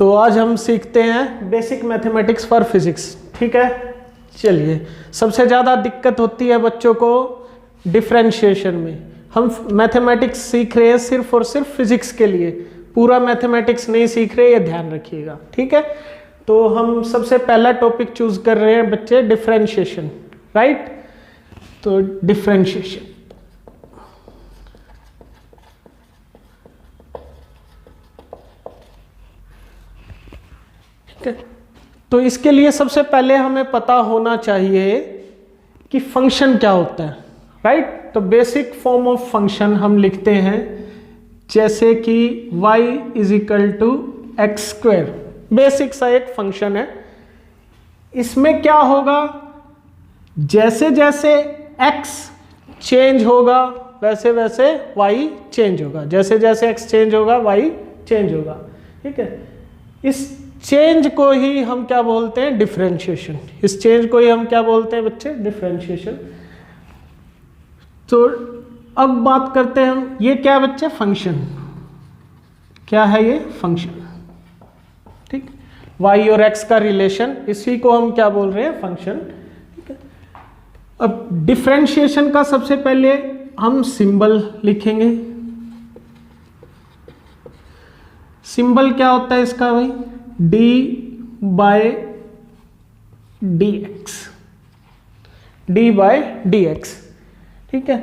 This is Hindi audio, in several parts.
तो आज हम सीखते हैं बेसिक मैथमेटिक्स फॉर फिजिक्स। ठीक है, चलिए। सबसे ज़्यादा दिक्कत होती है बच्चों को डिफरेंशिएशन में। हम मैथमेटिक्स सीख रहे हैं सिर्फ और सिर्फ फिजिक्स के लिए, पूरा मैथमेटिक्स नहीं सीख रहे, ये ध्यान रखिएगा। ठीक है, तो हम सबसे पहला टॉपिक चूज कर रहे हैं बच्चे, डिफरेंशिएशन। राइट, तो डिफरेंशिएशन तो इसके लिए सबसे पहले हमें पता होना चाहिए कि फंक्शन क्या होता है। राइट, तो बेसिक फॉर्म ऑफ फंक्शन हम लिखते हैं जैसे कि y is equal to X square. Basic सा एक फंक्शन है। इसमें क्या होगा, जैसे जैसे x चेंज होगा वैसे वैसे y चेंज होगा, जैसे जैसे x चेंज होगा y चेंज होगा। ठीक है, इस चेंज को ही हम क्या बोलते हैं, डिफरेंशिएशन। इस चेंज को ही हम क्या बोलते हैं बच्चे, डिफरेंशिएशन। तो अब बात करते हैं हम, ये क्या है बच्चे, फंक्शन। क्या है ये, फंक्शन। ठीक, y और x का रिलेशन, इसी को हम क्या बोल रहे हैं, फंक्शन। ठीक है, अब डिफरेंशिएशन का सबसे पहले हम सिंबल लिखेंगे। सिंबल क्या होता है इसका भाई, d by dx, d by dx। ठीक है,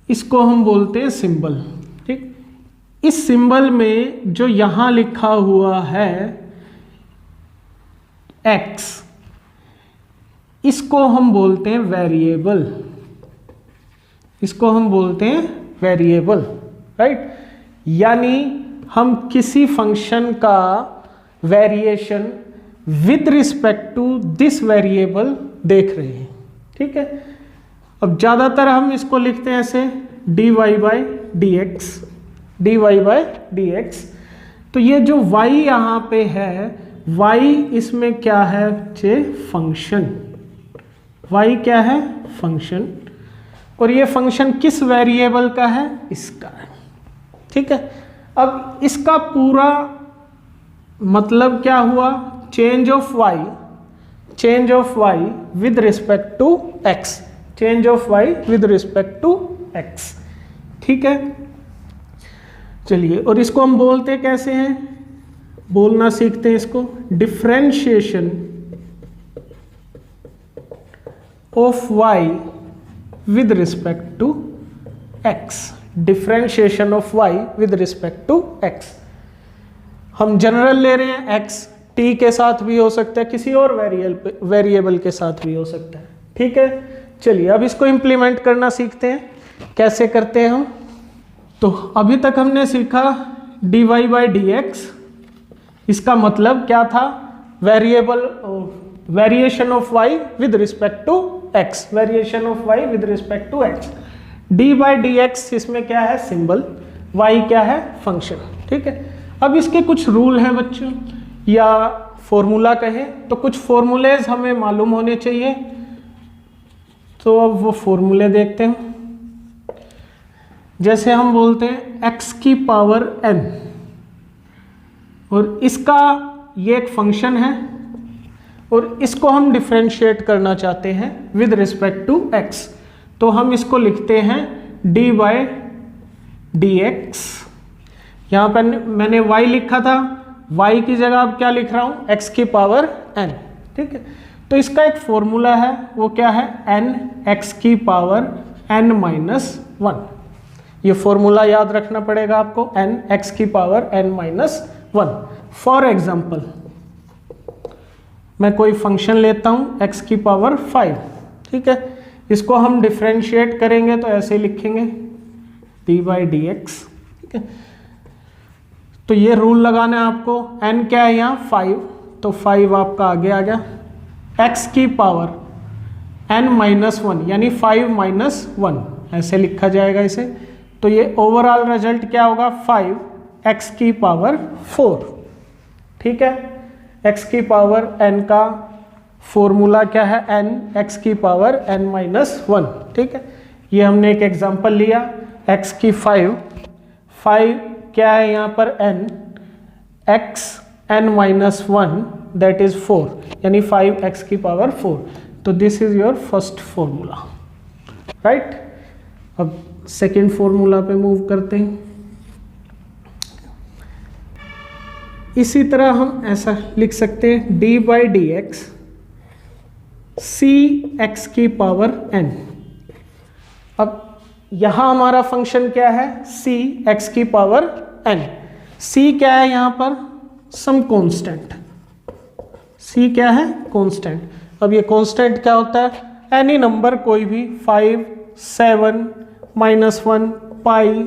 इसको हम बोलते हैं सिंबल। ठीक, इस सिंबल में जो यहां लिखा हुआ है x, इसको हम बोलते हैं वेरिएबल। इसको हम बोलते हैं वेरिएबल। राइट, यानी हम किसी फंक्शन का variation with respect to this variable देख रहे हैं। ठीक है, अब ज्यादातर हम इसको लिखते हैं ऐसे, dy by dx, dy by dx। तो ये जो y यहां पे है, y इसमें क्या है बच्चे, फंक्शन। y क्या है, फंक्शन। और ये फंक्शन किस वेरिएबल का है, इसका है। ठीक है, अब इसका पूरा मतलब क्या हुआ, change of y, change of y with respect to x, change of y with respect to x। ठीक है, चलिए, और इसको हम बोलते कैसे हैं, बोलना सीखते हैं इसको, differentiation of y with respect to x, differentiation of y with respect to x। हम जनरल ले रहे हैं, x t के साथ भी हो सकता है, किसी और वेरिएबल के साथ भी हो सकता है। ठीक है, चलिए अब इसको इंप्लीमेंट करना सीखते हैं, कैसे करते हैं हम। तो अभी तक हमने सीखा dy बाई dx, इसका मतलब क्या था, variable, variation of y with respect to x, variation of y with respect to x। d by dx इसमें क्या है, सिंबल, y क्या है, फंक्शन। ठीक है, अब इसके कुछ रूल हैं बच्चों, या फॉर्मूला कहें तो कुछ फॉर्मूलेज हमें मालूम होने चाहिए। तो अब वो फॉर्मूले देखते हैं। जैसे हम बोलते हैं x की पावर n, और इसका ये एक फंक्शन है, और इसको हम डिफरेंशिएट करना चाहते हैं विद रिस्पेक्ट टू x। तो हम इसको लिखते हैं d बाय dx। यहाँ पर मैंने y लिखा था, y की जगह अब क्या लिख रहा हूँ, x की पावर n। ठीक है, तो इसका एक फॉर्मूला है, वो क्या है, n x की पावर n माइनस 1। ये फॉर्मूला याद रखना पड़ेगा आपको, n x की power n minus 1। For example, मैं कोई फंक्शन लेता हूँ x की पावर 5। ठीक है, इसको हम डिफरेंशिएट करेंगे तो ऐसे लिखेंगे d बाई dx। ठीक है, तो ये रूल लगाना है आपको, n क्या है यहाँ, 5, तो 5 आपका आगे आ गया, x की पावर n माइनस 1, यानी 5 माइनस 1, ऐसे लिखा जाएगा इसे। तो ये ओवरऑल रिजल्ट क्या होगा, 5x की पावर 4। ठीक है, x की पावर n का फॉर्मूला क्या है, n x की पावर n माइनस 1। ठीक है, ये हमने एक एग्जांपल लिया, x की 5 क्या है यहाँ पर n, X N minus one that is 4, यानी 5x की पावर 4। तो this is your first formula, right. अब सेकेंड फॉर्मूला पे मूव करते हैं। इसी तरह हम ऐसा लिख सकते हैं D by D X C X की पावर n। अब यहां हमारा फंक्शन क्या है, सी एक्स की पावर n। सी क्या है यहां पर, सम कांस्टेंट। सी क्या है, कांस्टेंट। अब ये कांस्टेंट क्या होता है, एनी नंबर कोई भी, 5, 7, -1, पाई,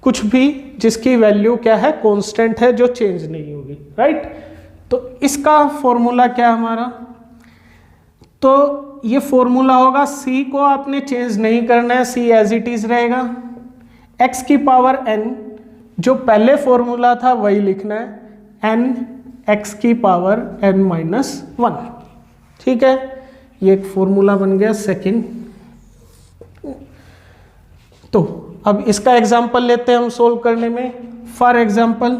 कुछ भी जिसकी वैल्यू क्या है, कांस्टेंट है, जो चेंज नहीं होगी, राइट। तो इसका फॉर्मूला क्या हमारा, तो ये फॉर्मूला होगा, सी को आपने चेंज नहीं करना है, सी एज इट इज रहेगा। एक्स की पावर n जो पहले फॉर्मूला था वही लिखना है, n एक्स की पावर n माइनस 1, ठीक है। ये एक फॉर्मूला बन गया सेकंड। तो अब इसका एग्जांपल लेते हैं हम सोल्व करने में। फॉर एग्जांपल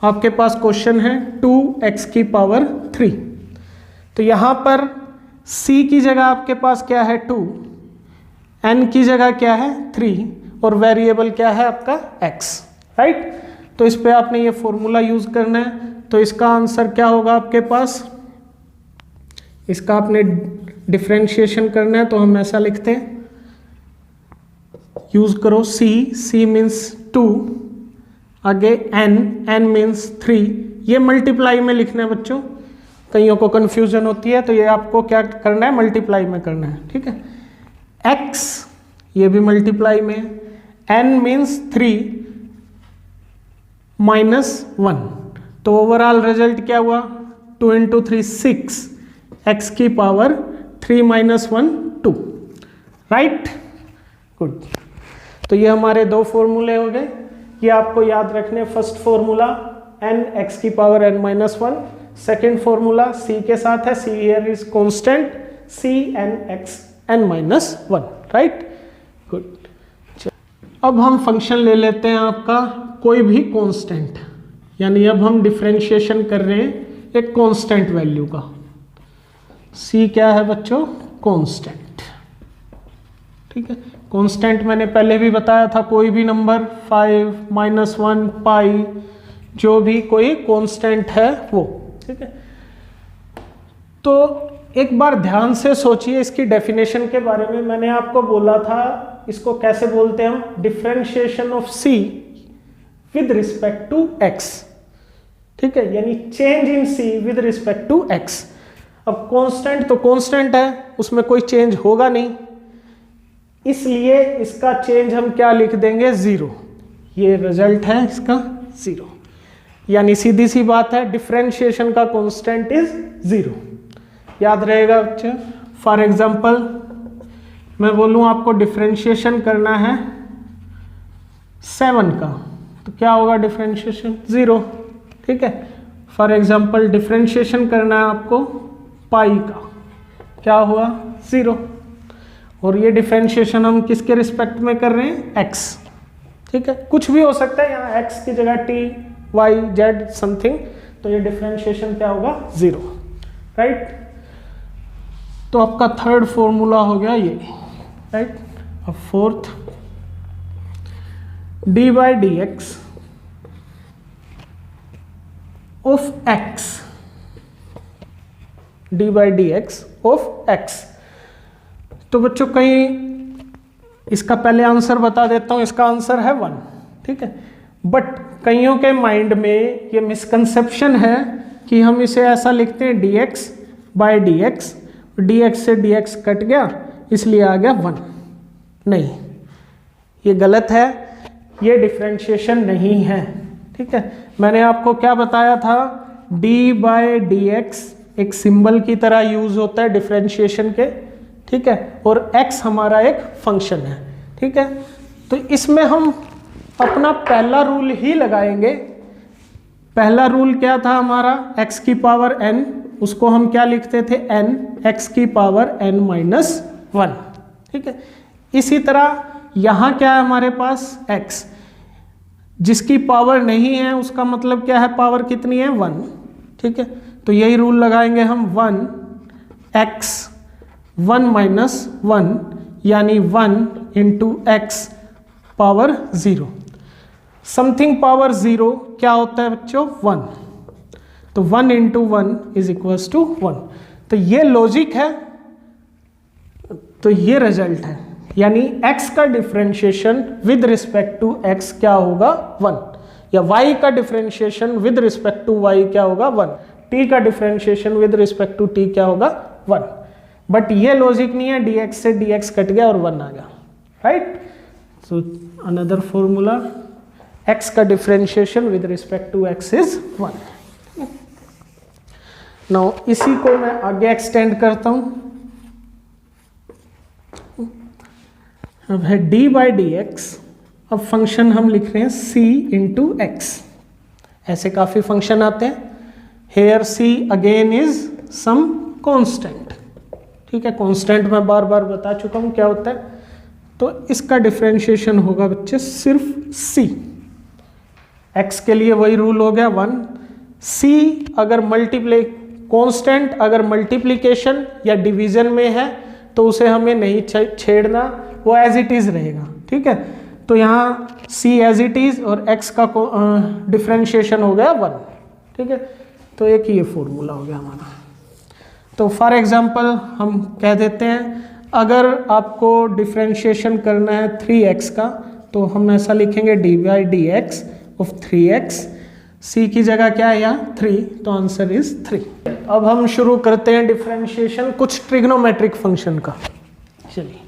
आपके पास क्वेश्चन है 2x की पावर 3। तो यहां पर c की जगह आपके पास क्या है 2, n की जगह क्या है 3 और वेरिएबल क्या है आपका x, राइट। तो इस पे आपने ये फॉर्मूला यूज करना है। तो इसका आंसर क्या होगा आपके पास, इसका आपने डिफरेंशिएशन करना है। तो हम ऐसा लिखते हैं, यूज करो c मीन्स 2, आगे n मीन्स 3। ये मल्टीप्लाई में लिखना है बच्चों, कईयों को कंफ्यूजन होती है, तो ये आपको क्या करना है, मल्टीप्लाई में करना है, ठीक है। x ये भी मल्टीप्लाई में, n मीन्स 3 -1। तो ओवरऑल रिजल्ट क्या हुआ, 2 × 3 6, x की पावर 3 - 1 2, राइट, गुड। तो ये हमारे दो फॉर्मूले हो गए, ये आपको याद रखने। फर्स्ट फॉर्मूला n x की power n minus 1, second formula c के साथ है, c here is constant, c n x n minus 1, right, good. अब हम फंक्शन ले लेते हैं आपका कोई भी कांस्टेंट, यानी अब हम डिफरेंशिएशन कर रहे हैं एक कांस्टेंट वैल्यू का। c क्या है बच्चों, कांस्टेंट, ठीक है। कांस्टेंट मैंने पहले भी बताया था, कोई भी नंबर 5, -1, पाई, जो भी कोई कांस्टेंट है वो, ठीक है। तो एक बार ध्यान से सोचिए इसकी डेफिनेशन के बारे में। मैंने आपको बोला था इसको कैसे बोलते हैं हम, differentiation of c with respect to x, ठीक है, यानी change in c with respect to x। अब कांस्टेंट तो कांस्टेंट है, उसमें कोई चेंज होगा नहीं, इसलिए इसका चेंज हम क्या लिख देंगे, 0। ये रिजल्ट है इसका 0, यानी सीधी सी बात है, डिफरेंशिएशन का कांस्टेंट इज 0। याद रहेगा बच्चे। फॉर एग्जांपल मैं बोलूं आपको डिफरेंशिएशन करना है 7 का, तो क्या होगा डिफरेंशिएशन, 0, ठीक है। फॉर एग्जांपल डिफरेंशिएशन करना है आपको पाई का, क्या हुआ, 0। और ये डिफरेंशिएशन हम किसके रिस्पेक्ट में कर रहे हैं, x, ठीक है। कुछ भी हो सकता है, यहाँ x की जगह t, y, z समथिंग, तो ये डिफरेंशिएशन क्या होगा, 0, राइट। तो आपका थर्ड फॉर्मूला हो गया ये, राइट। अब fourth, D by D x of x, D by D x of x। तो बच्चों कहीं इसका पहले आंसर बता देता हूं, इसका आंसर है 1, ठीक है। बट कईयों के माइंड में ये मिसकंसेप्शन है कि हम इसे ऐसा लिखते हैं dx बाय dx, dx से dx कट गया इसलिए आ गया 1। नहीं, ये गलत है, ये डिफरेंशिएशन नहीं है, ठीक है। मैंने आपको क्या बताया था, d बाय dx एक सिंबल की तरह यूज होता है डिफरेंशिएशन के, ठीक है, और x हमारा एक फंक्शन है, ठीक है। तो इसमें हम अपना पहला रूल ही लगाएंगे। पहला रूल क्या था हमारा, x की पावर n, उसको हम क्या लिखते थे, n x की पावर n माइनस 1, ठीक है। इसी तरह यहाँ क्या है हमारे पास, x, जिसकी पावर नहीं है उसका मतलब क्या है, पावर कितनी है, 1। ठीक है, तो यही रूल लगाएंगे हम, 1x 1 माइनस 1 यानी 1 into x power 0। Something power 0 क्या होता है बच्चों, 1। तो 1 इंटू 1 इज इक्वल्स टू 1। तो ये लॉजिक है, तो ये रिजल्ट है, यानी x का differentiation with respect to x क्या होगा, 1, या y का differentiation with respect to y क्या होगा, 1, t का differentiation with respect to t क्या होगा, 1। बट ये लॉजिक नहीं है, dx से dx कट गया और 1 आ गया, right. So another formula, x का differentiation with respect to x is 1। Now इसी को मैं आगे एक्सटेंड करता हूं। अब है d बाई डी एक्स, अब फंक्शन हम लिख रहे हैं c इंटू एक्स। ऐसे काफ़ी फंक्शन आते हैं। Here c again is some constant, ठीक है, कांस्टेंट मैं बार बार बता चुका हूँ क्या होता है। तो इसका डिफरेंशिएशन होगा बच्चे सिर्फ c, x के लिए वही रूल हो गया 1। c अगर कांस्टेंट अगर मल्टीप्लिकेशन या डिवीजन में है तो उसे हमें नहीं छेड़ना, वो एज इट इज रहेगा, ठीक है। तो यहाँ c एज इट इज और x का डिफरेंशिएशन हो गया 1, ठीक है। तो एक ये फॉर्मूला हो गया हमारा। तो फॉर एग्जांपल हम कह देते हैं अगर आपको डिफरेंशिएशन करना है 3x का, तो हम ऐसा लिखेंगे d by D x of 3x, c की जगह क्या है यहाँ 3, तो आंसर इज 3। अब हम शुरू करते हैं डिफरेंशिएशन कुछ ट्रिग्नोमेट्रिक फंक्शन का। चलिए,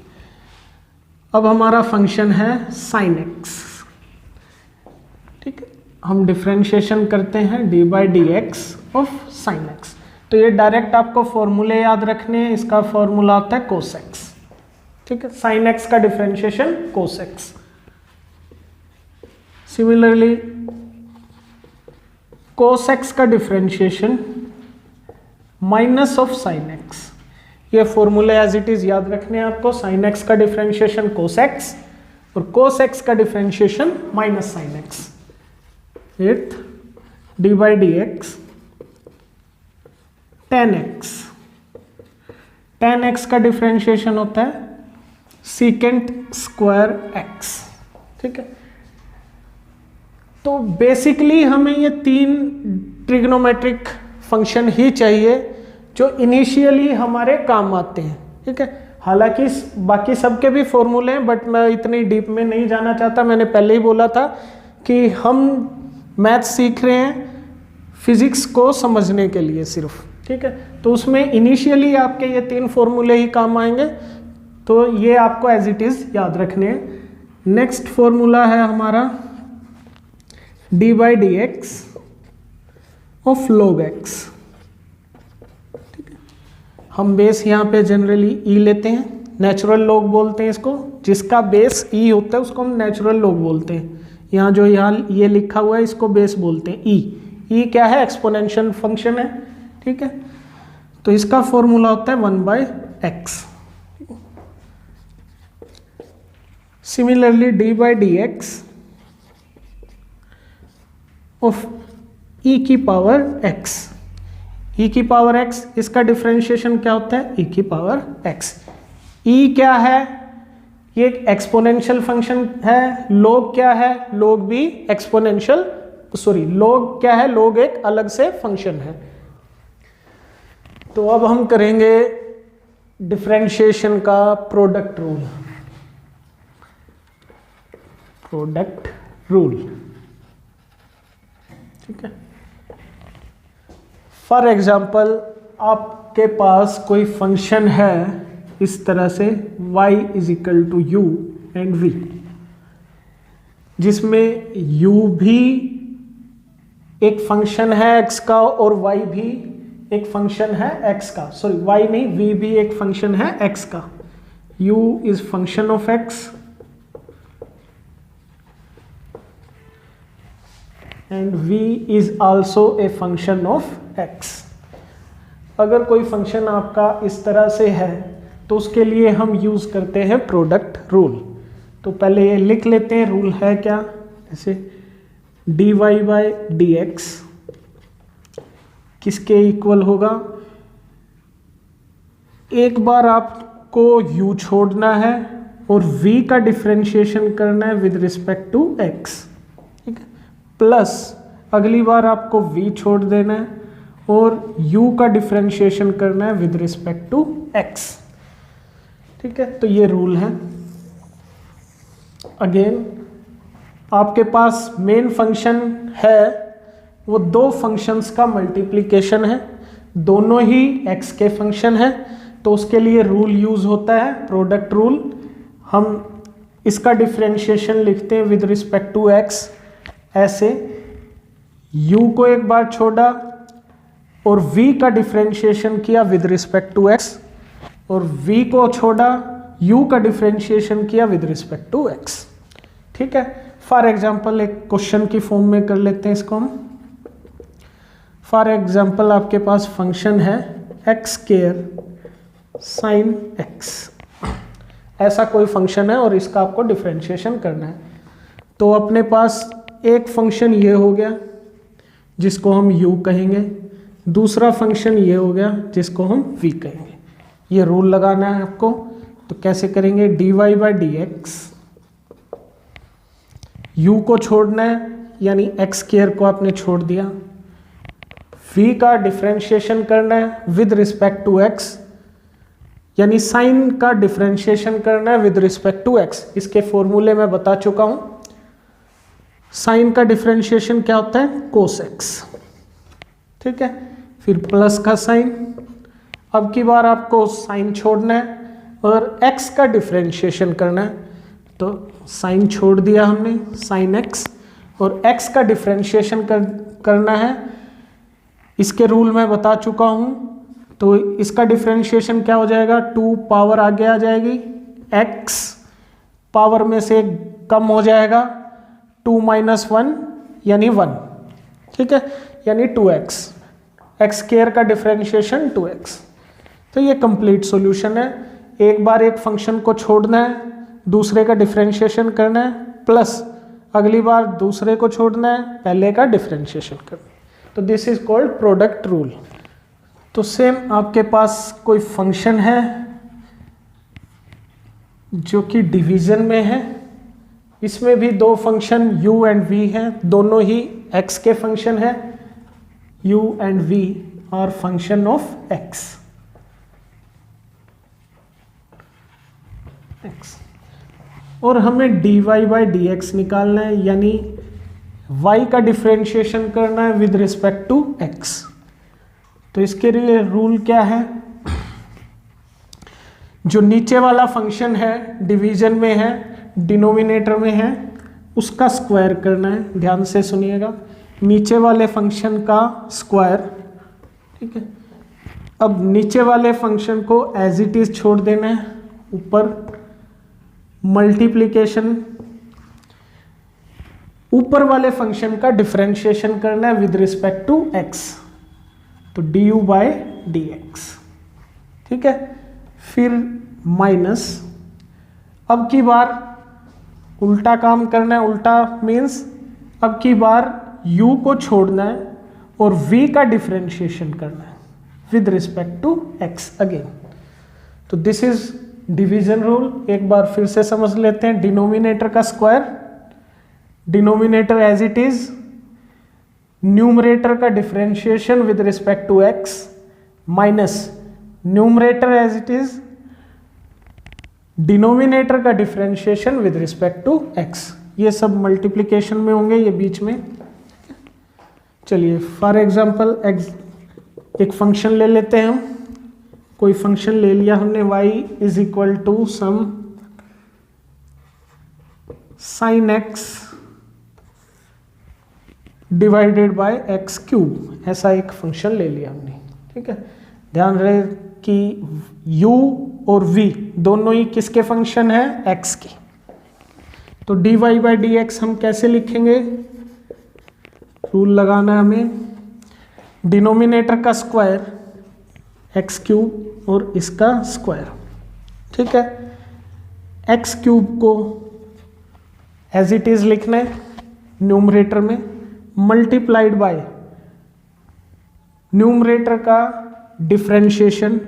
अब हमारा फंक्शन है sin x, ठीक है। हम डिफरेंशिएशन करते हैं d by D x of sin x। तो ये डायरेक्ट आपको फॉर्मूले याद रखने हैं। इसका फॉर्मूला आता है cos x, ठीक है। sin x का differentiation cos x। Similarly cos x का differentiation minus of sin x। ये फॉर्मूले एज इट इज याद रखने हैं आपको। sin x का डिफरेंशिएशन cos x और cos x का differentiation minus sin x। 8 d by D x tan x। tan x का डिफरेंशिएशन होता है secant स्क्वायर x, ठीक है। तो बेसिकली हमें ये 3 ट्रिग्नोमेट्रिक फंक्शन ही चाहिए जो इनिशियली हमारे काम आते हैं, ठीक है। हालांकि बाकी सबके भी फॉर्मूले हैं, बट मैं इतनी डीप में नहीं जाना चाहता। मैंने पहले ही बोला था कि हम मैथ सीख रहे हैं फिजिक्स को समझने के लिए सिर्फ, ठीक है। तो उसमें इनिशियली आपके ये 3 फॉर्मूले ही काम आएंगे, तो ये आपको एज इट इज याद रखने हैं। नेक्स्ट फॉर्मूला है हमारा d by D x of log x, ठीक है। हम बेस यहाँ पे जनरली e लेते हैं, नेचुरल log बोलते हैं इसको। जिसका बेस e होता है उसको हम नेचुरल log बोलते हैं। यहाँ जो यहाँ ये लिखा हुआ है इसको बेस बोलते हैं e। क्या है, एक्सपोनेंशियल फंक्शन है, ठीक है। तो इसका फॉर्मूला होता है 1 by x. Similarly d by D x of e की पावर x। e की पावर x, इसका डिफरेंशिएशन क्या होता है, e की पावर x। e क्या है, ये एक एक्सपोनेंशियल फंक्शन है। log क्या है, log भी एक्सपोनेंशियल, सॉरी log क्या है, log एक अलग से फंक्शन है। तो अब हम करेंगे डिफरेंशिएशन का प्रोडक्ट रूल। प्रोडक्ट रूल, ठीक है। फॉर एग्जाम्पल आपके पास कोई फंक्शन है इस तरह से y is equal to U and v, जिसमें u भी एक फंक्शन है x का और y भी एक फंक्शन है x का, सॉरी y नहीं, v भी एक फंक्शन है x का। u is function of x and v is also a function of x। अगर कोई फंक्शन आपका इस तरह से है तो उसके लिए हम यूज करते हैं प्रोडक्ट रूल। तो पहले ये लिख लेते हैं रूल है क्या। जैसे dy बाय dx किसके इक्वल होगा, एक बार आपको u छोड़ना है और v का डिफरेंशिएशन करना है विद रिस्पेक्ट टू x, ठीक है, प्लस अगली बार आपको v छोड़ देना है और u का डिफरेंशिएशन करना है विद रिस्पेक्ट टू x, ठीक है। तो ये रूल है। अगेन आपके पास मेन फंक्शन है, वो दो फंक्शंस का मल्टीप्लिकेशन है, दोनों ही x के फंक्शन है, तो उसके लिए रूल यूज होता है प्रोडक्ट रूल। हम इसका डिफरेंशिएशन लिखते हैं विद रिस्पेक्ट टू x ऐसे, u को एक बार छोड़ा और v का डिफरेंशिएशन किया विद रिस्पेक्ट टू x, और v को छोड़ा u का डिफरेंशिएशन किया विद रिस्पेक्ट टू x, ठीक है। फॉर एग्जाम्पल एक क्वेश्चन की फॉर्म में कर लेते हैं इसको हम। फॉर एग्जाम्पल आपके पास फंक्शन है एक्स स्क्वायर साइन एक्स, ऐसा कोई फंक्शन है और इसका आपको डिफरेंशिएशन करना है। तो अपने पास एक फंक्शन ये हो गया जिसको हम u कहेंगे, दूसरा फंक्शन ये हो गया जिसको हम v कहेंगे। ये रूल लगाना है आपको, तो कैसे करेंगे, dy बाई dx, u को छोड़ना है यानी एक्स स्क्वायर को आपने छोड़ दिया, v का डिफरेंशिएशन करना है विद रिस्पेक्ट टू x, यानी साइन का डिफरेंशिएशन करना है विद रिस्पेक्ट टू x। इसके फॉर्मूले में बता चुका हूं, साइन का डिफरेंशिएशन क्या होता है, कोस x, ठीक है। फिर प्लस का साइन, अब की बार आपको साइन छोड़ना है और x का डिफरेंशिएशन करना है, तो साइन छोड़ दिया हमने, साइन x, और x का डिफरेंशिएशन करना है। इसके रूल मैं बता चुका हूं, तो इसका डिफरेंशिएशन क्या हो जाएगा, 2 पावर आगे आ जाएगी, x पावर में से कम हो जाएगा, 2 माइनस 1 यानी 1, ठीक है, यानी 2x, एक्स स्क्वायर का डिफरेंशिएशन 2x। तो ये कंप्लीट सॉल्यूशन है। एक बार एक फंक्शन को छोड़ना है, दूसरे का डिफरेंशिएशन करना है, प्लस अगली बार दूसरे को छोड़ना है, पहले का डिफरेंशिएशन करना है। तो this is called product rule. तो सेम आपके पास कोई फंक्शन है जो कि डिवीजन में है, इसमें भी दो फंक्शन u एंड v हैं, दोनों ही x के फंक्शन है, u and v are function of x। और हमें dy बाई dx निकालना है, यानी y का डिफरेंशिएशन करना है विद रिस्पेक्ट टू x। तो इसके लिए रूल क्या है, जो नीचे वाला फंक्शन है डिवीजन में है, डिनोमिनेटर में है, उसका स्क्वायर करना है। ध्यान से सुनिएगा, नीचे वाले फंक्शन का स्क्वायर, ठीक है। अब नीचे वाले फंक्शन को एज इट इज छोड़ देना है, ऊपर मल्टीप्लिकेशन, ऊपर वाले फंक्शन का डिफरेंशिएशन करना है विद रिस्पेक्ट टू x, तो du बाय dx, ठीक है। फिर माइनस, अब की बार उल्टा काम करना है, उल्टा मीन्स अब की बार u को छोड़ना है और v का डिफरेंशिएशन करना है with respect to x again. तो दिस इज डिवीजन रूल। एक बार फिर से समझ लेते हैं, डिनोमिनेटर का square, denominator as it is, numerator का differentiation with respect to x, minus numerator as it is, denominator का differentiation with respect to x। ये सब मल्टीप्लिकेशन में होंगे, ये बीच में। चलिए फॉर एग्जांपल एक फंक्शन ले लेते हैं हम, कोई फंक्शन ले लिया हमने, y is equal to some sine x divided by x cube, ऐसा एक फंक्शन ले लिया हमने, ठीक है। ध्यान रहे कि u और v दोनों ही किसके फंक्शन है, x के। तो dy बाई dx हम कैसे लिखेंगे, रूल लगाना है हमें, डिनोमिनेटर का स्क्वायर एक्स क्यूब और इसका स्क्वायर, ठीक है। एक्स क्यूब को एज इट इज लिखना है न्यूमरेटर में, मल्टीप्लाइड बाय न्यूमरेटर का डिफरेंशिएशन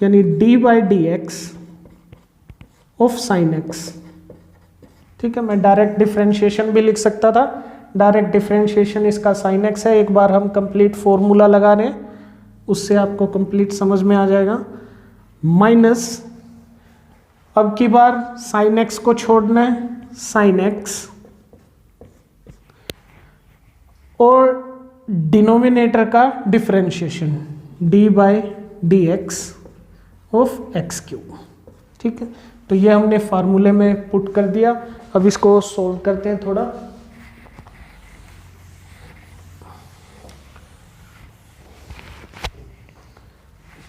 यानी D by D x of sine x. ठीक है, मैं डायरेक्ट डिफरेंशिएशन भी लिख सकता था। डायरेक्ट डिफरेंशिएशन इसका साइन एक्स है। एक बार हम कंप्लीट फॉर्मूला लगा रहे हैं, उससे आपको कंप्लीट समझ में आ जाएगा। माइनस, अब की बार साइन एक्स को छोड़ना है, साइन एक्स और डिनोमिनेटर का differentiation D by D x of x cube. ठीक है, तो ये हमने फार्मूले में पुट कर दिया। अब इसको सोल्व करते हैं थोड़ा।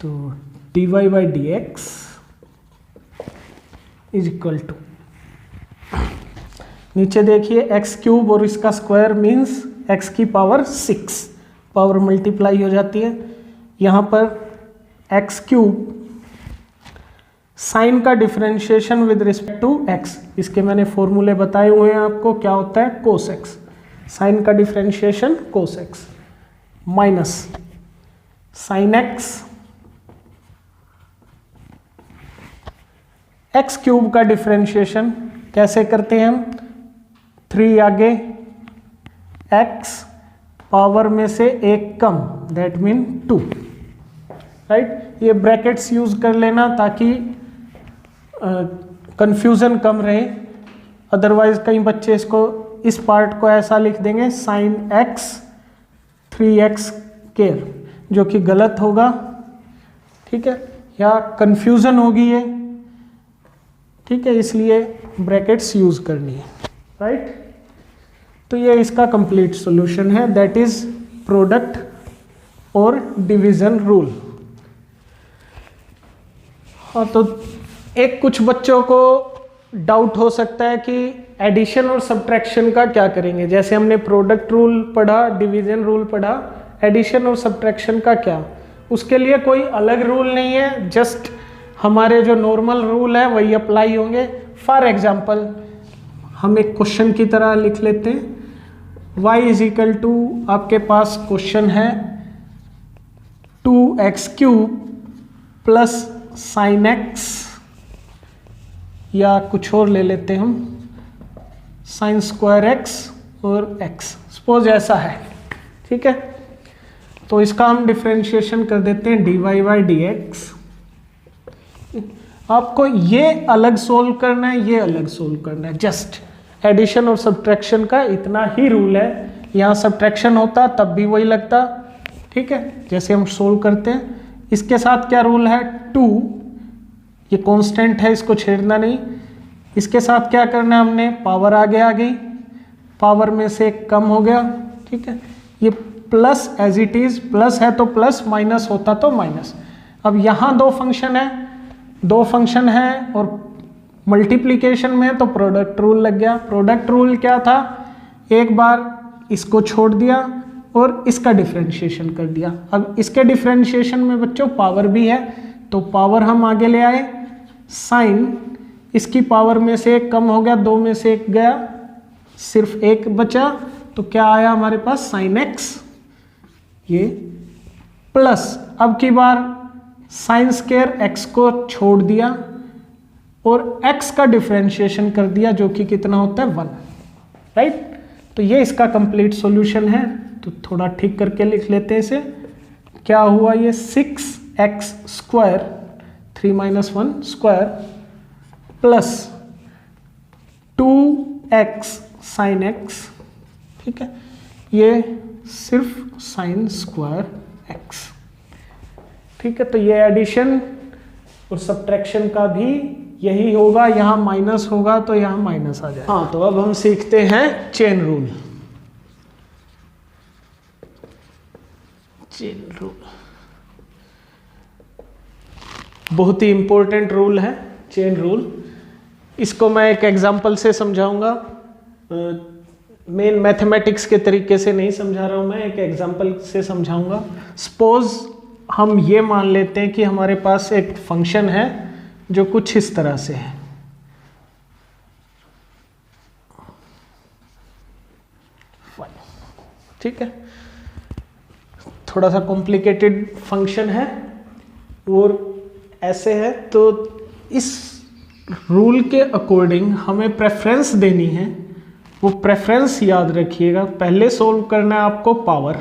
तो D Y by D X is equal to, नीचे देखिए एक्स क्यूब और इसका स्क्वायर मीन्स एक्स की पावर 6, पावर मल्टीप्लाई हो जाती है। यहाँ पर एक्स क्यूब साइन का differentiation with respect to X, इसके मैंने फॉर्मूले बताए हुए हैं आपको, क्या होता है कोस एक्स, साइन का differentiation cos x, minus sine x x cube का डिफरेंशिएशन कैसे करते हैं हम, 3 आगे एक्स पावर में से एक कम, दैट मीन 2, राइट। ये ब्रैकेट्स यूज कर लेना ताकि कंफ्यूजन कम रहे, अदरवाइज कई बच्चे इसको इस पार्ट को ऐसा लिख देंगे साइन एक्स 3x केयर, जो कि गलत होगा। ठीक है, या कंफ्यूजन होगी ये। ठीक है, इसलिए ब्रैकेट्स यूज करनी है, राइट। तो ये इसका कंप्लीट सॉल्यूशन है, दैट इज प्रोडक्ट और डिवीजन रूल। हाँ, तो एक कुछ बच्चों को डाउट हो सकता है कि एडिशन और सब्ट्रैक्शन का क्या करेंगे। जैसे हमने प्रोडक्ट रूल पढ़ा, डिवीजन रूल पढ़ा, एडिशन और सब्ट्रैक्शन का क्या, उसके लिए कोई अलग रूल नहीं है, जस्ट हमारे जो नॉर्मल रूल है वही अप्लाई होंगे। फॉर एग्जाम्पल हम एक क्वेश्चन की तरह लिख लेते हैं, y इज इक्वल टू, आपके पास क्वेश्चन है 2x cube plus sine x, या कुछ और ले लेते हैं हम, साइन स्क्वायर एक्स और x, सपोज ऐसा है। ठीक है, तो इसका हम डिफरेंशिएशन कर देते हैं dy बाई डी एक्स। आपको ये अलग सोल्व करना है, ये अलग सोल्व करना है, जस्ट एडिशन और सब्ट्रैक्शन का इतना ही रूल है। यहाँ सब्ट्रैक्शन होता तब भी वही लगता। ठीक है, जैसे हम सोल्व करते हैं, इसके साथ क्या रूल है 2, ये कांस्टेंट है, इसको छेड़ना नहीं। इसके साथ क्या करना है हमने, पावर आगे आ गई, पावर में से कम हो गया। ठीक है, ये plus as it is, plus है तो प्लस, माइनस होता तो माइनस। अब यहाँ दो फंक्शन है और मल्टीप्लिकेशन में तो प्रोडक्ट रूल लग गया। प्रोडक्ट रूल क्या था, एक बार इसको छोड़ दिया और इसका डिफरेंशिएशन कर दिया। अब इसके डिफरेंशिएशन में बच्चों पावर भी है, तो पावर हम आगे ले आए, साइन इसकी पावर में से एक कम हो गया, 2 में से 1 गया, सिर्फ 1 बचा, तो क्या आया हमारे पास साइन एक्स, ये प्लस, अब की बार साइन स्क्वायर एक्स को छोड़ दिया और x का डिफरेंशिएशन कर दिया, जो कि कितना होता है 1, राइट। तो ये इसका कंप्लीट सॉल्यूशन है। तो थोड़ा ठीक करके लिख लेते हैं इसे, क्या हुआ, ये 6x square 3 - 1 square plus 2x sine x। ठीक है, ये सिर्फ साइन स्क्वायर x। ठीक है, तो ये एडिशन और सब्ट्रैक्शन का भी यही होगा, यहाँ माइनस होगा तो यहाँ माइनस आ जाए। हाँ, तो अब हम सीखते हैं चेन रूल। चेन रूल बहुत ही इंपॉर्टेंट रूल है, चेन रूल। इसको मैं एक एग्जांपल से समझाऊंगा, मेन मैथमेटिक्स के तरीके से नहीं समझा रहा हूं मैं, एक एग्जांपल से समझाऊंगा। सपोज हम ये मान लेते हैं कि हमारे पास एक फंक्शन है जो कुछ इस तरह से है। ठीक है, थोड़ा सा कॉम्प्लिकेटेड फंक्शन है और ऐसे है। तो इस रूल के अकॉर्डिंग हमें प्रेफरेंस देनी है, वो प्रेफरेंस याद रखिएगा। पहले सोल्व करना है आपको पावर,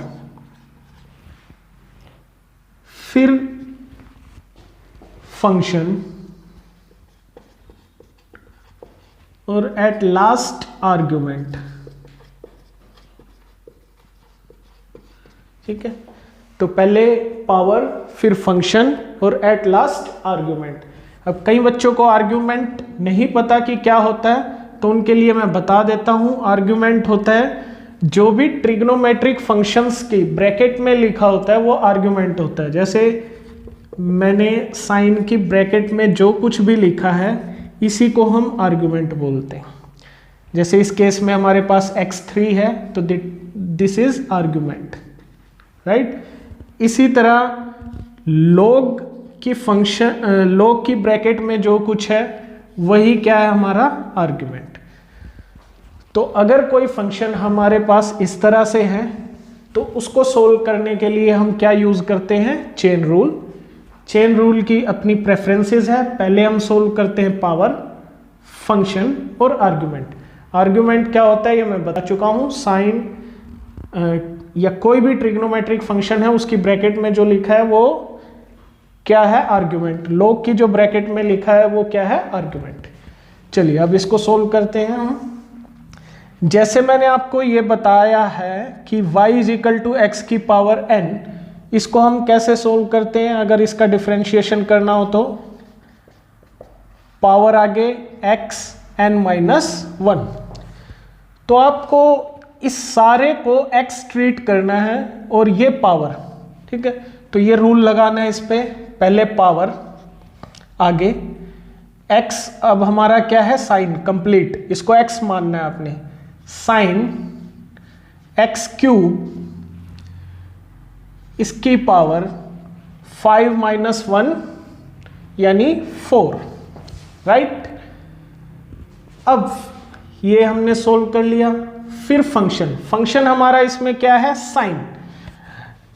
फिर फंक्शन और एट लास्ट आर्ग्यूमेंट। ठीक है, तो पहले पावर, फिर फंक्शन और एट लास्ट आर्ग्यूमेंट। अब कई बच्चों को आर्ग्यूमेंट नहीं पता कि क्या होता है, तो उनके लिए मैं बता देता हूं। आर्ग्यूमेंट होता है जो भी ट्रिग्नोमेट्रिक फंक्शंस की ब्रैकेट में लिखा होता है वो आर्ग्यूमेंट होता है। जैसे मैंने साइन की ब्रैकेट में जो कुछ भी लिखा है इसी को हम आर्ग्यूमेंट बोलते हैं। जैसे इस केस में हमारे पास x3 है तो दिस इज आर्ग्यूमेंट, राइट। इसी तरह log की फंक्शन, log की ब्रैकेट में जो कुछ है वही क्या है हमारा आर्ग्यूमेंट। तो अगर कोई फंक्शन हमारे पास इस तरह से है तो उसको सोल्व करने के लिए हम क्या यूज करते हैं, चेन रूल। चेन रूल की अपनी प्रेफरेंसेस है। पहले हम सोल्व करते हैं पावर, फंक्शन और आर्ग्यूमेंट। आर्ग्यूमेंट क्या होता है ये मैं बता चुका हूं। साइन या कोई भी ट्रिग्नोमेट्रिक फंक्शन है उसकी ब्रैकेट में जो लिखा है वो क्या है, आर्ग्यूमेंट। log की जो ब्रैकेट में लिखा है वो क्या है, आर्ग्यूमेंट। चलिए अब इसको सोल्व करते हैं हम। जैसे मैंने आपको ये बताया है कि y is equal to X की पावर n, इसको हम कैसे सोल्व करते हैं अगर इसका डिफरेंशिएशन करना हो तो पावर आगे x n-1। तो आपको इस सारे को x ट्रीट करना है और ये पावर, ठीक है। तो ये रूल लगाना है इस पे, पहले पावर, आगे x, अब हमारा क्या है साइन कंप्लीट, इसको x मानना है आपने, साइन x क्यूब इसकी पावर 5-1 यानी 4, राइट। अब ये हमने सोल्व कर लिया। फिर फंक्शन, फंक्शन हमारा इसमें क्या है, साइन।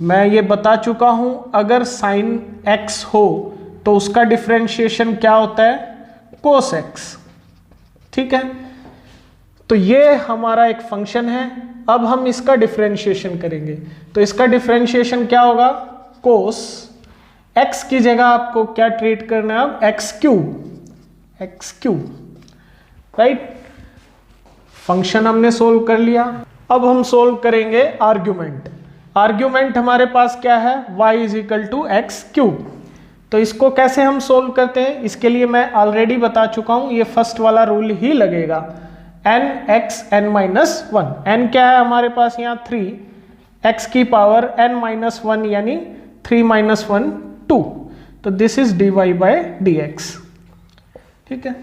मैं ये बता चुका हूं अगर साइन x हो तो उसका डिफरेंशिएशन क्या होता है, कोस x, ठीक है। तो ये हमारा एक फंक्शन है। अब हम इसका डिफरेंशिएशन करेंगे तो इसका डिफरेंशिएशन क्या होगा, कोस x की जगह आपको क्या ट्रीट करना है अब, x क्यूब, राइट। फंक्शन हमने सोल्व कर लिया। अब हम सोल्व करेंगे आर्ग्यूमेंट। आर्ग्यूमेंट हमारे पास क्या है, y is equal to X cube. तो इसको कैसे हम सोल्व करते हैं, इसके लिए मैं ऑलरेडी बता चुका हूं, ये फर्स्ट वाला रूल ही लगेगा, n(x n-1). n क्या है हमारे पास यहाँ 3, x की पावर n-1 यानी 3-1 2। तो दिस इज dy/dx, ठीक है।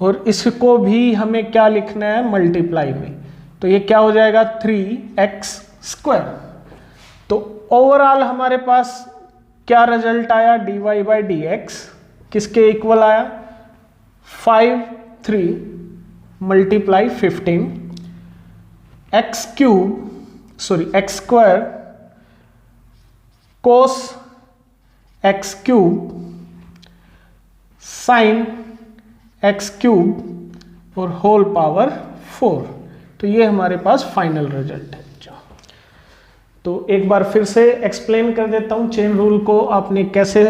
और इसको भी हमें क्या लिखना है, मल्टीप्लाई में। तो ये क्या हो जाएगा 3x²। तो ओवरऑल हमारे पास क्या रिजल्ट आया, dy/dx किसके इक्वल आया, 5 3 × 15 x² cos x³ sin x³ और होल पावर 4। तो ये हमारे पास फाइनल रिजल्ट है। तो एक बार फिर से एक्सप्लेन कर देता हूं चेन रूल को आपने कैसे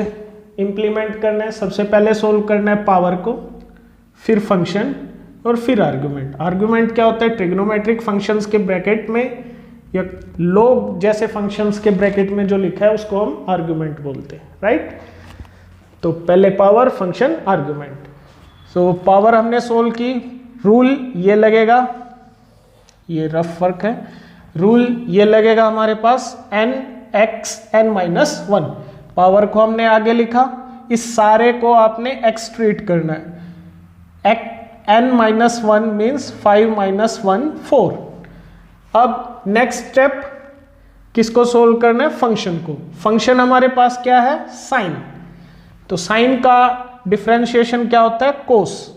इंप्लीमेंट करना है। सबसे पहले सोल्व करना है पावर को, फिर फंक्शन और फिर आर्गुमेंट। आर्गुमेंट क्या होता है, ट्रिग्नोमेट्रिक फंक्शंस के ब्रैकेट में या log जैसे फंक्शंस के ब्रैकेट में जो लिखा है उसको हम आर्गुमेंट बोलते हैं, राइट। तो पहले power, function, argument. So power हमने सोल्व की, रूल ये लगेगा, ये रफ वर्क है, रूल ये लगेगा हमारे पास n(x n-1). पावर को हमने आगे लिखा, इस सारे को आपने x ट्रीट करना है, n-1 मीन्स 5-1 4। अब नेक्स्ट स्टेप किसको सोल्व करना है, फंक्शन को। फंक्शन हमारे पास क्या है, साइन। तो साइन का डिफरेंशिएशन क्या होता है, कोस।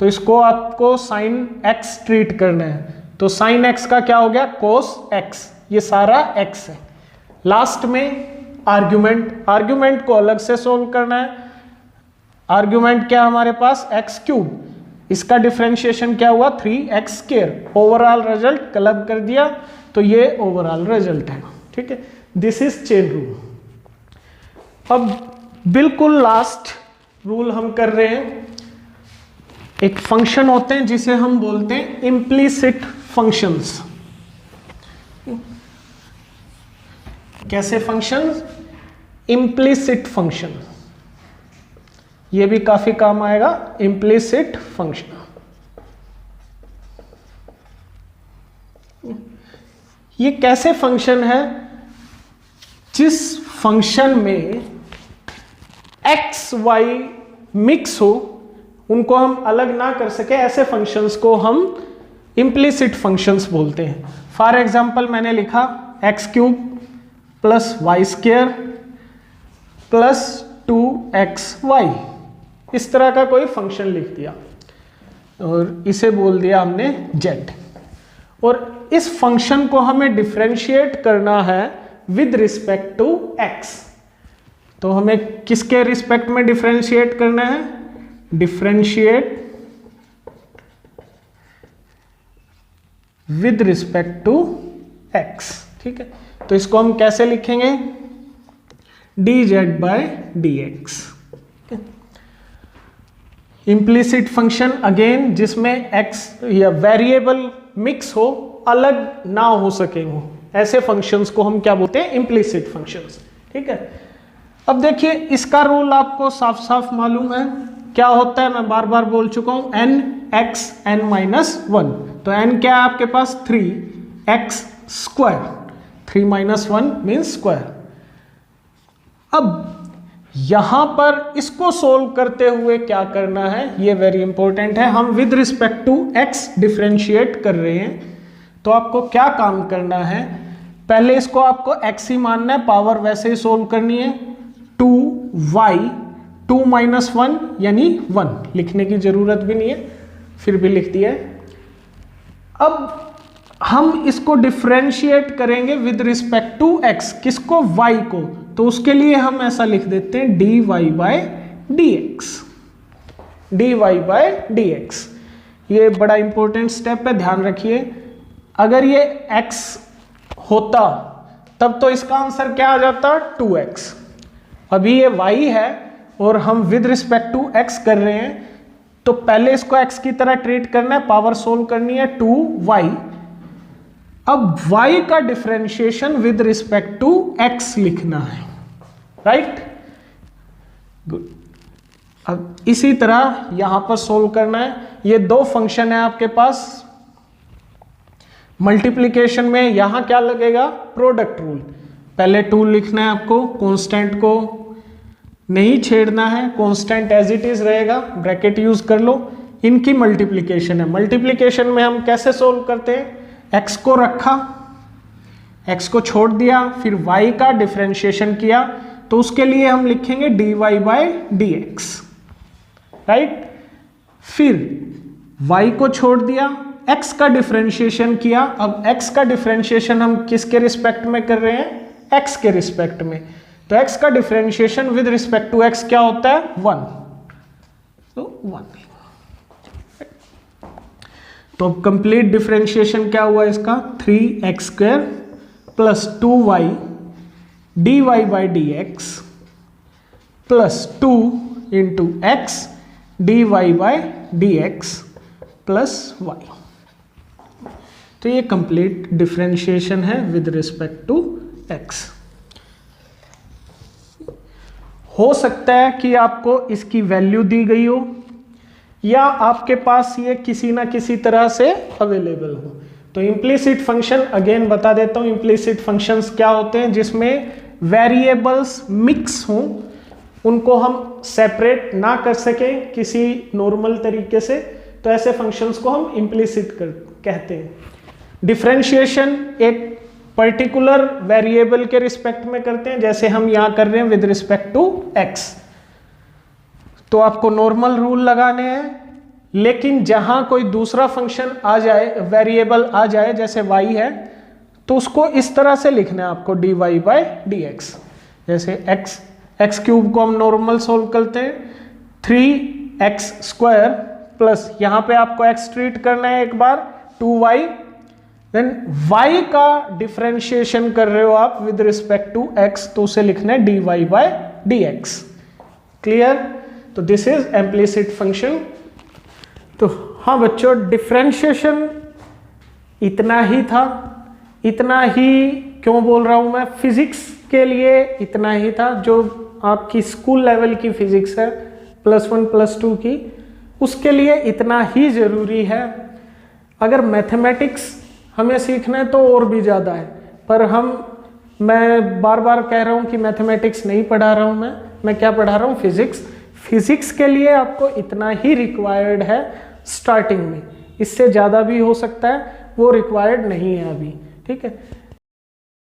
तो इसको आपको साइन x ट्रीट करना है। तो साइन एक्स का क्या हो गया, कोस एक्स, ये सारा एक्स है। लास्ट में आर्ग्यूमेंट, आर्ग्यूमेंट को अलग से सोल्व करना है। आर्ग्यूमेंट क्या हमारे पास, एक्स क्यूब, इसका डिफरेंशिएशन क्या हुआ 3x²। ओवरऑल रिजल्ट क्लब कर दिया तो ये ओवरऑल रिजल्ट है। ठीक है, दिस इज चेन रूल। अब बिल्कुल लास्ट रूल हम कर रहे हैं। एक फंक्शन होते हैं जिसे हम बोलते हैं इम्प्लीसिट फंक्शंस। कैसे फंक्शंस, इम्प्लीसिट फंक्शन, ये भी काफी काम आएगा। इम्प्लीसिट फंक्शन, ये कैसे फंक्शन है, जिस फंक्शन में एक्स वाई मिक्स हो, उनको हम अलग ना कर सके, ऐसे फंक्शंस को हम इम्प्लीसिट फंक्शंस बोलते हैं। फॉर एग्जाम्पल मैंने लिखा x³ plus y² plus 2xy, इस तरह का कोई फंक्शन लिख दिया और इसे बोल दिया हमने z। और इस फंक्शन को हमें डिफरेंशिएट करना है विद रिस्पेक्ट टू x। तो हमें किसके रिस्पेक्ट में डिफरेंशिएट करना है, differentiate with respect to x। ठीक है, तो इसको हम कैसे लिखेंगे, dz/dx। इम्प्लीसिट फंक्शन अगेन जिसमें x या वेरिएबल मिक्स हो, अलग ना हो सके वो, ऐसे फंक्शंस को हम क्या बोलते हैं, इम्प्लीसिट फंक्शंस। ठीक है, अब देखिए इसका रूल आपको साफ साफ मालूम है क्या होता है, मैं बार बार बोल चुका हूं, n(x n-1)। तो n क्या है आपके पास 3x², 3 - 1 मीन्स स्क्वायर। अब यहां पर इसको सोल्व करते हुए क्या करना है, ये वेरी इंपॉर्टेंट है। हम with respect to x differentiate कर रहे हैं, तो आपको क्या काम करना है, पहले इसको आपको x ही मानना है, पावर वैसे ही सोल्व करनी है। 2y 2 - 1 यानी 1, लिखने की जरूरत भी नहीं है, फिर भी लिख दिया है। अब हम इसको डिफरेंशिएट करेंगे विद रिस्पेक्ट टू x, किसको, y को, तो उसके लिए हम ऐसा लिख देते हैं dy/dx, dy/dx। ये बड़ा इंपॉर्टेंट स्टेप है, ध्यान रखिए। अगर ये x होता तब तो इसका आंसर क्या आ जाता, 2x। अभी ये y है और हम विद रिस्पेक्ट टू x कर रहे हैं, तो पहले इसको x की तरह ट्रीट करना है, पावर सोल्व करनी है 2y। अब y का differentiation with respect to x लिखना है, राइट, गुड। अब इसी तरह यहां पर सोल्व करना है। ये दो फंक्शन है आपके पास, मल्टीप्लिकेशन में यहां क्या लगेगा, प्रोडक्ट रूल। पहले 2 लिखना है आपको, कांस्टेंट को नहीं छेड़ना है, कांस्टेंट एज इट इज रहेगा, ब्रैकेट यूज कर लो। इनकी मल्टीप्लिकेशन है, मल्टीप्लिकेशन में हम कैसे सोल्व करते हैं, x को रखा, x को छोड़ दिया, फिर y का डिफरेंशिएशन किया, तो उसके लिए हम लिखेंगे dy/dx, राइट। फिर y को छोड़ दिया, x का डिफरेंशिएशन किया। अब x का डिफरेंशिएशन हम किसके रिस्पेक्ट में कर रहे हैं, x के रिस्पेक्ट में, तो x का differentiation with respect to x क्या होता है, 1, तो 1। तो कंप्लीट डिफरेंशिएशन क्या हुआ इसका, 3x² plus 2y dy/dx plus 2 × x dy/dx plus y। तो ये कंप्लीट डिफरेंशिएशन है विद रिस्पेक्ट टू x। हो सकता है कि आपको इसकी वैल्यू दी गई हो, या आपके पास ये किसी ना किसी तरह से अवेलेबल हो। तो इम्प्लीसिट फंक्शन अगेन बता देता हूं, इम्प्लीसिट फंक्शंस क्या होते हैं, जिसमें वेरिएबल्स मिक्स हों, उनको हम सेपरेट ना कर सकें किसी नॉर्मल तरीके से, तो ऐसे फंक्शंस को हम इम्प्लीसिट कहते हैं। डिफरेंशिएशन एक पर्टिकुलर वेरिएबल के रिस्पेक्ट में करते हैं, जैसे हम यहां कर रहे हैं विद रिस्पेक्ट टू x। तो आपको नॉर्मल रूल लगाने हैं, लेकिन जहां कोई दूसरा फंक्शन आ जाए, वेरिएबल आ जाए, जैसे y है, तो उसको इस तरह से लिखना है आपको dy/dx। जैसे एक्स क्यूब को हम नॉर्मल सोल्व करते हैं, 3x² प्लस यहां पे आपको x ट्रीट करना है एक बार, 2y, देन y का डिफरेंशिएशन कर रहे हो आप विद रिस्पेक्ट टू x, तो उसे लिखना है dy/dx। क्लियर? तो दिस इज इम्प्लिसिट फंक्शन। तो हाँ बच्चों, डिफरेंशिएशन इतना ही था। इतना ही क्यों बोल रहा हूं मैं? फिजिक्स के लिए इतना ही था, जो आपकी स्कूल लेवल की फिजिक्स है +1 +2 की, उसके लिए इतना ही जरूरी है। अगर मैथमेटिक्स हमें सीखना है तो और भी ज़्यादा है, पर मैं बार बार कह रहा हूँ कि मैथमेटिक्स नहीं पढ़ा रहा हूँ, मैं क्या पढ़ा रहा हूँ? फिजिक्स। फिजिक्स के लिए आपको इतना ही रिक्वायर्ड है स्टार्टिंग में, इससे ज़्यादा भी हो सकता है, वो रिक्वायर्ड नहीं है अभी। ठीक है।